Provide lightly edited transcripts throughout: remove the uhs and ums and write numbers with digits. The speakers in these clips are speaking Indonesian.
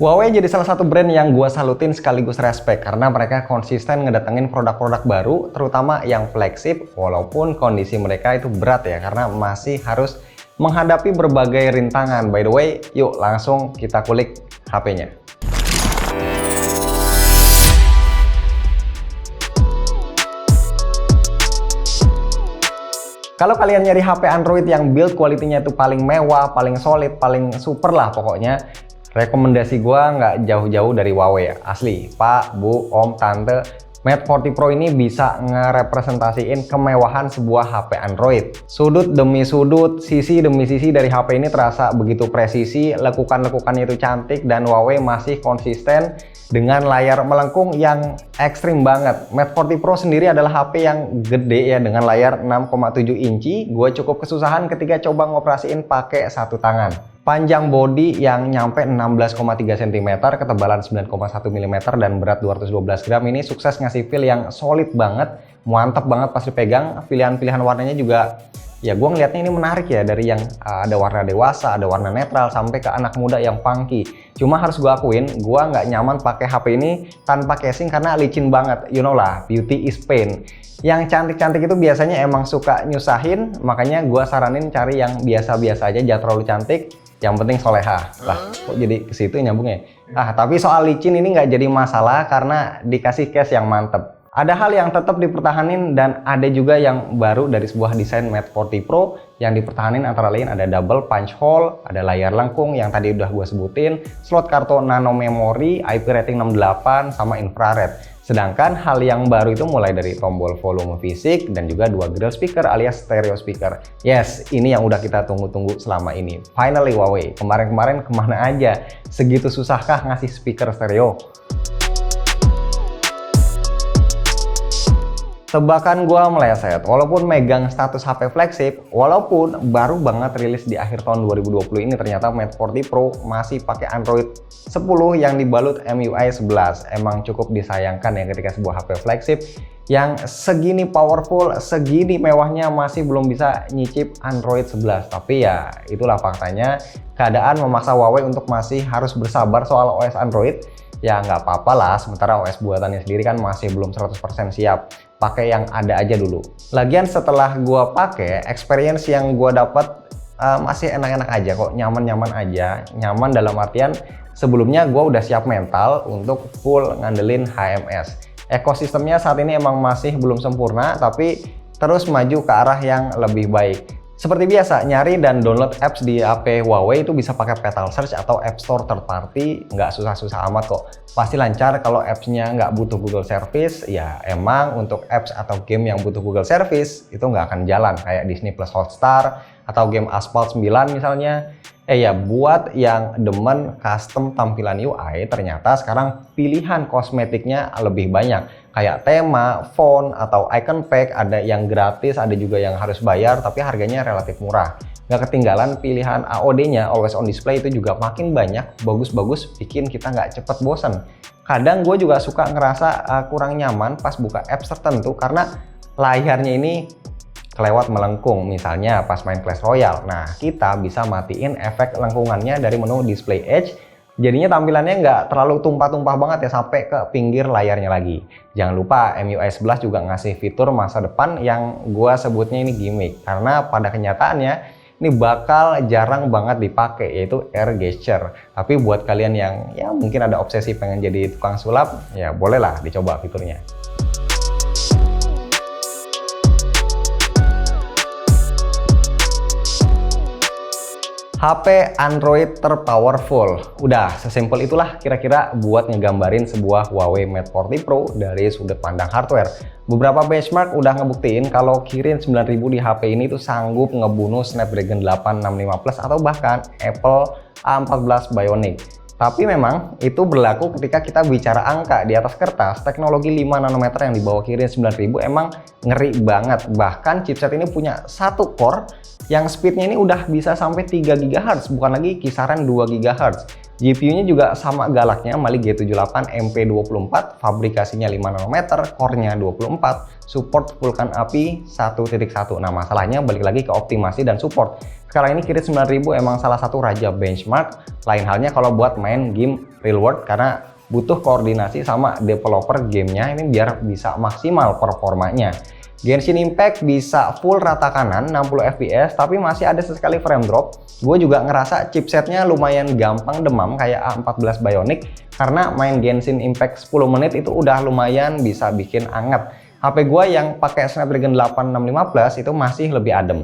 Huawei jadi salah satu brand yang gue salutin sekaligus respect karena mereka konsisten ngedatengin produk-produk baru, terutama yang flagship, walaupun kondisi mereka itu berat ya karena masih harus menghadapi berbagai rintangan. By the way, yuk langsung kita kulik HP-nya. Kalau kalian nyari HP Android yang build quality-nya itu paling mewah, paling solid, paling super lah pokoknya, rekomendasi gua nggak jauh-jauh dari Huawei ya. Asli, Pak, Bu, Om, Tante, Mate 40 Pro ini bisa ngerepresentasiin kemewahan sebuah HP Android. Sudut demi sudut, sisi demi sisi dari HP ini terasa begitu presisi, lekukan-lekukannya itu cantik, dan Huawei masih konsisten dengan layar melengkung yang ekstrim banget. Mate 40 Pro sendiri adalah HP yang gede ya, dengan layar 6,7 inci. Gue cukup kesusahan ketika coba ngoperasiin pakai satu tangan. Panjang bodi yang nyampe 16,3 cm, ketebalan 9,1 mm, dan berat 212 gram ini sukses ngasih feel yang solid banget, mantap banget pas dipegang. Pilihan-pilihan warnanya juga ya gue ngeliatnya ini menarik ya, dari yang ada warna dewasa, ada warna netral, sampai ke anak muda yang funky. Cuma harus gue akuin, gue nggak nyaman pakai HP ini tanpa casing karena licin banget. You know lah, beauty is pain. Yang cantik-cantik itu biasanya emang suka nyusahin, makanya gue saranin cari yang biasa-biasa aja, jangan terlalu cantik, yang penting soleha. Lah, kok jadi ke situ nyambungnya? Tapi soal licin ini nggak jadi masalah karena dikasih case yang mantep. Ada hal yang tetap dipertahanin dan ada juga yang baru dari sebuah desain Mate 40 Pro. Yang dipertahanin antara lain ada double punch hole, ada layar lengkung yang tadi udah gue sebutin, slot kartu nano memori, IP rating 68, sama infrared. Sedangkan hal yang baru itu mulai dari tombol volume fisik dan juga dua grill speaker alias stereo speaker. Yes, ini yang udah kita tunggu-tunggu selama ini. Finally Huawei, kemarin-kemarin kemana aja? Segitu susahkah ngasih speaker stereo? Tebakan gua meleset, walaupun megang status HP flagship, walaupun baru banget rilis di akhir tahun 2020 ini, ternyata Mate 40 Pro masih pakai Android 10 yang dibalut MIUI 11. Emang cukup disayangkan ya ketika sebuah HP flagship yang segini powerful, segini mewahnya masih belum bisa nyicip Android 11. Tapi ya itulah faktanya, keadaan memaksa Huawei untuk masih harus bersabar soal OS Android. Ya nggak apa-apa lah, sementara OS buatannya sendiri kan masih belum 100% siap. Pakai yang ada aja dulu. Lagian setelah gua pakai, experience yang gua dapat masih enak-enak aja kok, nyaman-nyaman aja. Nyaman dalam artian sebelumnya gua udah siap mental untuk full ngandelin HMS. Ekosistemnya saat ini emang masih belum sempurna, tapi terus maju ke arah yang lebih baik. Seperti biasa, nyari dan download apps di HP Huawei itu bisa pakai Petal Search atau App Store third party, nggak susah-susah amat kok. Pasti lancar kalau apps-nya nggak butuh Google Service. Ya emang untuk apps atau game yang butuh Google Service itu nggak akan jalan, kayak Disney Plus Hotstar atau game Asphalt 9 misalnya. Ya buat yang demen custom tampilan UI, ternyata sekarang pilihan kosmetiknya lebih banyak. Kayak tema, font, atau icon pack, ada yang gratis, ada juga yang harus bayar, tapi harganya relatif murah. Nggak ketinggalan pilihan AOD-nya, Always On Display, itu juga makin banyak, bagus-bagus, bikin kita nggak cepet bosen. Kadang gue juga suka ngerasa kurang nyaman pas buka apps tertentu, karena layarnya ini kelewat melengkung, misalnya pas main Clash Royale. Nah, kita bisa matiin efek lengkungannya dari menu Display Edge, jadinya tampilannya nggak terlalu tumpah-tumpah banget ya sampai ke pinggir layarnya lagi. Jangan lupa MIUI 11 juga ngasih fitur masa depan yang gua sebutnya ini gimmick, karena pada kenyataannya ini bakal jarang banget dipakai, yaitu air gesture. Tapi buat kalian yang ya mungkin ada obsesi pengen jadi tukang sulap, ya bolehlah dicoba fiturnya. HP Android terpowerful. Udah sesimpel itulah kira-kira buat ngegambarin sebuah Huawei Mate 40 Pro dari sudut pandang hardware. Beberapa benchmark udah ngebuktiin kalau Kirin 9000 di HP ini tuh sanggup ngebunuh Snapdragon 865 Plus atau bahkan Apple A14 Bionic. Tapi memang itu berlaku ketika kita bicara angka. Di atas kertas, teknologi 5 nanometer yang dibawa Kirin 9000 emang ngeri banget. Bahkan chipset ini punya satu core yang speednya ini udah bisa sampai 3 GHz, bukan lagi kisaran 2 GHz. GPU-nya juga sama galaknya, Mali G78 MP24, fabrikasinya 5 nanometer, core-nya 24, support Vulkan API 1.1. Nah, masalahnya balik lagi ke optimasi dan support. Sekarang ini Kirin 9000 emang salah satu raja benchmark. Lain halnya kalau buat main game real world karena butuh koordinasi sama developer gamenya ini biar bisa maksimal performanya. Genshin Impact bisa full rata kanan 60 fps tapi masih ada sesekali frame drop. Gue juga ngerasa chipsetnya lumayan gampang demam kayak A14 Bionic karena main Genshin Impact 10 menit itu udah lumayan bisa bikin anget. HP gue yang pakai Snapdragon 8615 Plus itu masih lebih adem.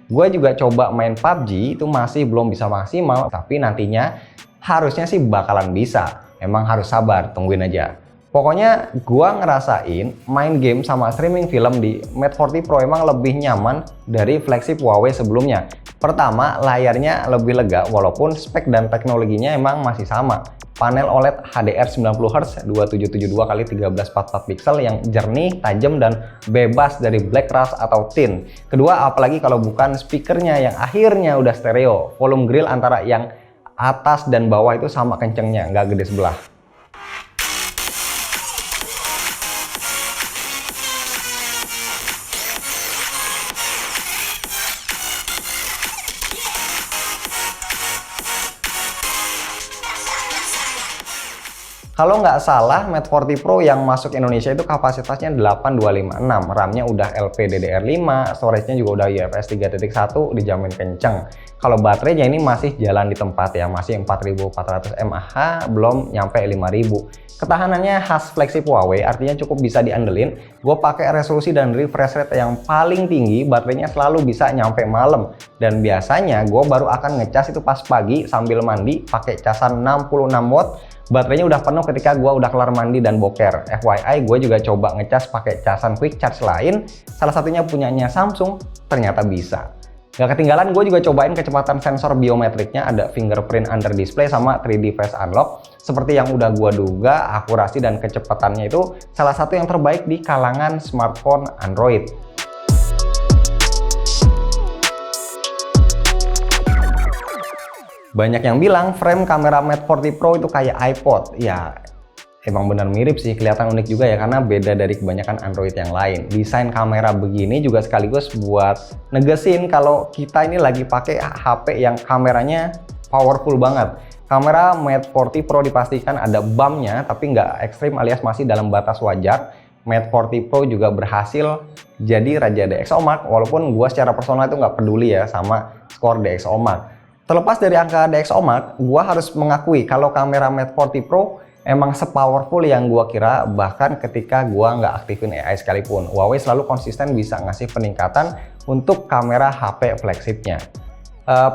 Gue juga coba main PUBG itu masih belum bisa maksimal tapi nantinya harusnya sih bakalan bisa. Emang harus sabar, tungguin aja. Pokoknya gua ngerasain main game sama streaming film di Mate 40 Pro emang lebih nyaman dari flagship Huawei sebelumnya. Pertama, layarnya lebih lega walaupun spek dan teknologinya emang masih sama. Panel OLED HDR 90Hz 2772x1344 pixel yang jernih, tajam, dan bebas dari black rust atau tint. Kedua, apalagi kalau bukan speakernya yang akhirnya udah stereo. Volume grill antara yang atas dan bawah itu sama kencengnya, nggak gede sebelah. Kalau nggak salah, Mate 40 Pro yang masuk Indonesia itu kapasitasnya 8256, RAM-nya udah LPDDR5, storage-nya juga udah UFS 3.1, dijamin kenceng. Kalau baterainya ini masih jalan di tempat ya, masih 4400 mAh, belum nyampe 5000. Ketahanannya khas flagship Huawei, artinya cukup bisa diandelin. Gue pakai resolusi dan refresh rate yang paling tinggi, baterainya selalu bisa nyampe malam. Dan biasanya gue baru akan ngecas itu pas pagi sambil mandi pakai casan 66 watt. Baterainya udah penuh ketika gue udah kelar mandi dan boker. FYI, gue juga coba ngecas pakai casan quick charge lain, salah satunya punyanya Samsung, ternyata bisa. Gak ketinggalan, gue juga cobain kecepatan sensor biometriknya, ada fingerprint under display sama 3D face unlock. Seperti yang udah gue duga, akurasi dan kecepatannya itu salah satu yang terbaik di kalangan smartphone Android. Banyak yang bilang frame kamera Mate 40 Pro itu kayak iPod. Ya, emang benar mirip sih, kelihatan unik juga ya karena beda dari kebanyakan Android yang lain. Desain kamera begini juga sekaligus buat negesin kalau kita ini lagi pakai HP yang kameranya powerful banget. Kamera Mate 40 Pro dipastikan ada bumpnya tapi nggak ekstrim alias masih dalam batas wajar. Mate 40 Pro juga berhasil jadi raja DxOMark walaupun gua secara personal itu nggak peduli ya sama skor DxOMark. Terlepas dari angka DxOMark, gua harus mengakui kalau kamera Mate 40 Pro emang sepowerful yang gua kira, bahkan ketika gua nggak aktifin AI sekalipun. Huawei selalu konsisten bisa ngasih peningkatan untuk kamera HP flagshipnya.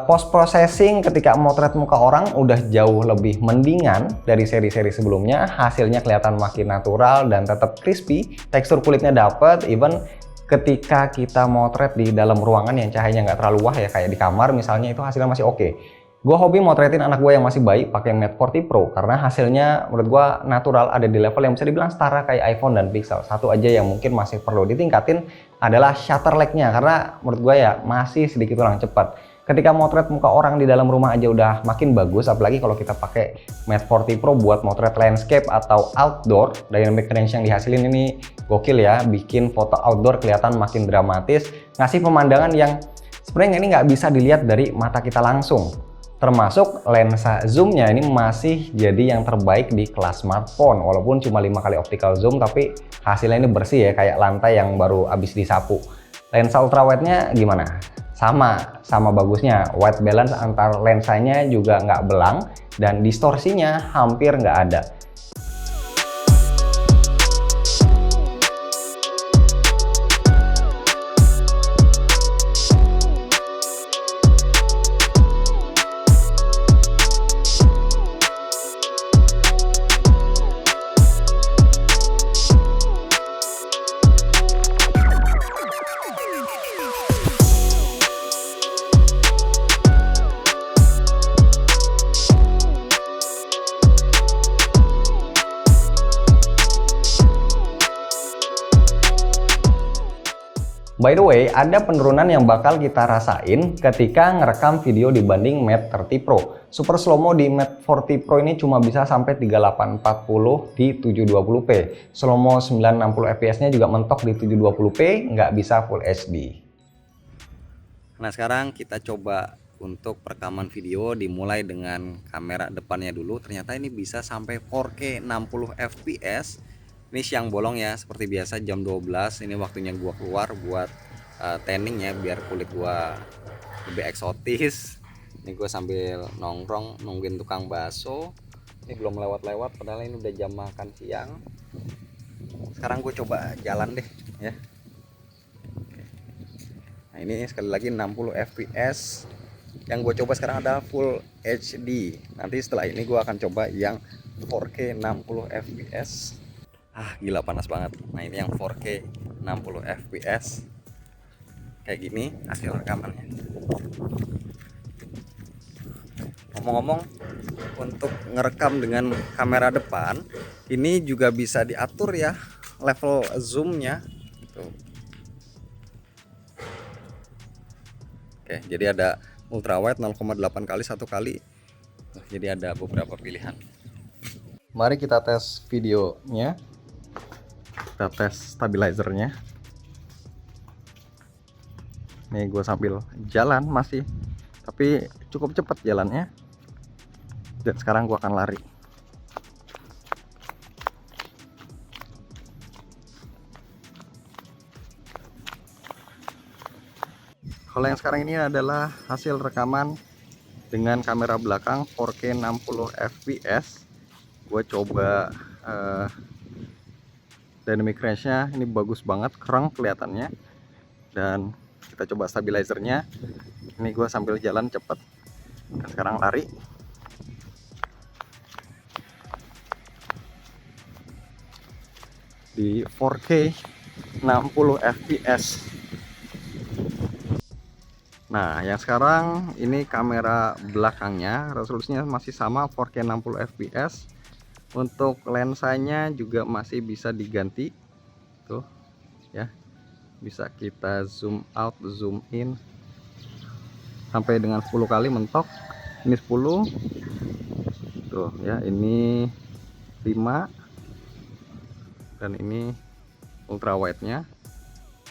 Post processing ketika motret muka orang udah jauh lebih mendingan dari seri-seri sebelumnya. Hasilnya kelihatan makin natural dan tetap crispy, tekstur kulitnya dapet, even ketika kita motret di dalam ruangan yang cahayanya nggak terlalu wah ya kayak di kamar misalnya, itu hasilnya masih oke. Gue hobi motretin anak gue yang masih bayi pakai Mate 40 Pro karena hasilnya menurut gue natural, ada di level yang bisa dibilang setara kayak iPhone dan Pixel. Satu aja yang mungkin masih perlu ditingkatin adalah shutter lag-nya karena menurut gue ya masih sedikit kurang cepat. Ketika motret muka orang di dalam rumah aja udah makin bagus, apalagi kalau kita pakai Mate 40 Pro buat motret landscape atau outdoor. Dynamic range yang dihasilin ini gokil ya, bikin foto outdoor kelihatan makin dramatis, ngasih pemandangan yang sebenarnya ini nggak bisa dilihat dari mata kita langsung. Termasuk lensa zoomnya ini masih jadi yang terbaik di kelas smartphone, walaupun cuma 5 kali optical zoom, tapi hasilnya ini bersih ya, kayak lantai yang baru habis disapu. Lensa ultrawide-nya gimana? Sama bagusnya. White balance antar lensanya juga nggak belang dan distorsinya hampir nggak ada. By the way, ada penurunan yang bakal kita rasain ketika ngerekam video dibanding Mate 30 Pro. Super slow-mo di Mate 40 Pro ini cuma bisa sampai 3840 di 720p. Slow-mo 960 fps-nya juga mentok di 720p, nggak bisa Full HD. Nah, sekarang kita coba untuk perekaman video dimulai dengan kamera depannya dulu. Ternyata ini bisa sampai 4K 60 fps. Ini siang bolong ya, seperti biasa jam 12. Ini waktunya gua keluar buat tanning ya, biar kulit gua lebih eksotis. Ini gua sambil nongkrong nungguin tukang bakso. Ini belum lewat-lewat, padahal ini udah jam makan siang. Sekarang gue coba jalan deh ya. Nah, ini sekali lagi 60 fps. Yang gue coba sekarang ada Full HD. Nanti setelah ini gue akan coba yang 4K 60 fps. Gila panas banget. Nah, ini yang 4K 60 fps. Kayak gini hasil rekamannya. Ngomong-ngomong, untuk ngerekam dengan kamera depan, ini juga bisa diatur ya level zoomnya. Tuh. Oke, jadi ada ultrawide 0,8 kali 1 kali. Jadi ada beberapa pilihan. Mari kita tes videonya. Kita tes stabilizernya. Nih gue sambil jalan masih, tapi cukup cepat jalannya. Dan sekarang gue akan lari. Kalau yang sekarang ini adalah hasil rekaman dengan kamera belakang 4K 60 fps. Gue coba dynamic range-nya, ini bagus banget, keren kelihatannya. Dan kita coba stabilizernya. Ini gue sambil jalan cepet. Dan sekarang lari. Di 4K 60 fps. Nah, yang sekarang ini kamera belakangnya, resolusinya masih sama 4K 60 fps. Untuk lensanya juga masih bisa diganti. Tuh, ya. Bisa kita zoom out, zoom in sampai dengan 10 kali mentok. Ini 10. Tuh, ya, ini 5. Dan ini ultrawide-nya.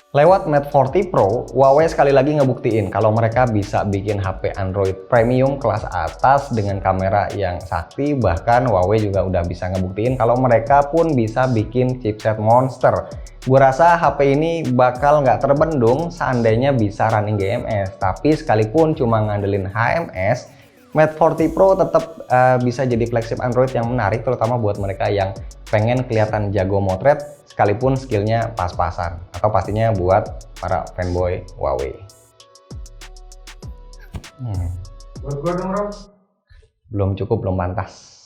Lewat Mate 40 Pro, Huawei sekali lagi ngebuktiin kalau mereka bisa bikin HP Android premium kelas atas dengan kamera yang sakti. Bahkan Huawei juga udah bisa ngebuktiin kalau mereka pun bisa bikin chipset monster. Gue rasa HP ini bakal nggak terbendung seandainya bisa running GMS. Tapi sekalipun cuma ngandelin HMS, Mate 40 Pro tetap bisa jadi flagship Android yang menarik, terutama buat mereka yang pengen kelihatan jago motret sekalipun skillnya pas-pasan, atau pastinya buat para fanboy Huawei. Buat gua dong, Bro. Belum cukup, belum pantas.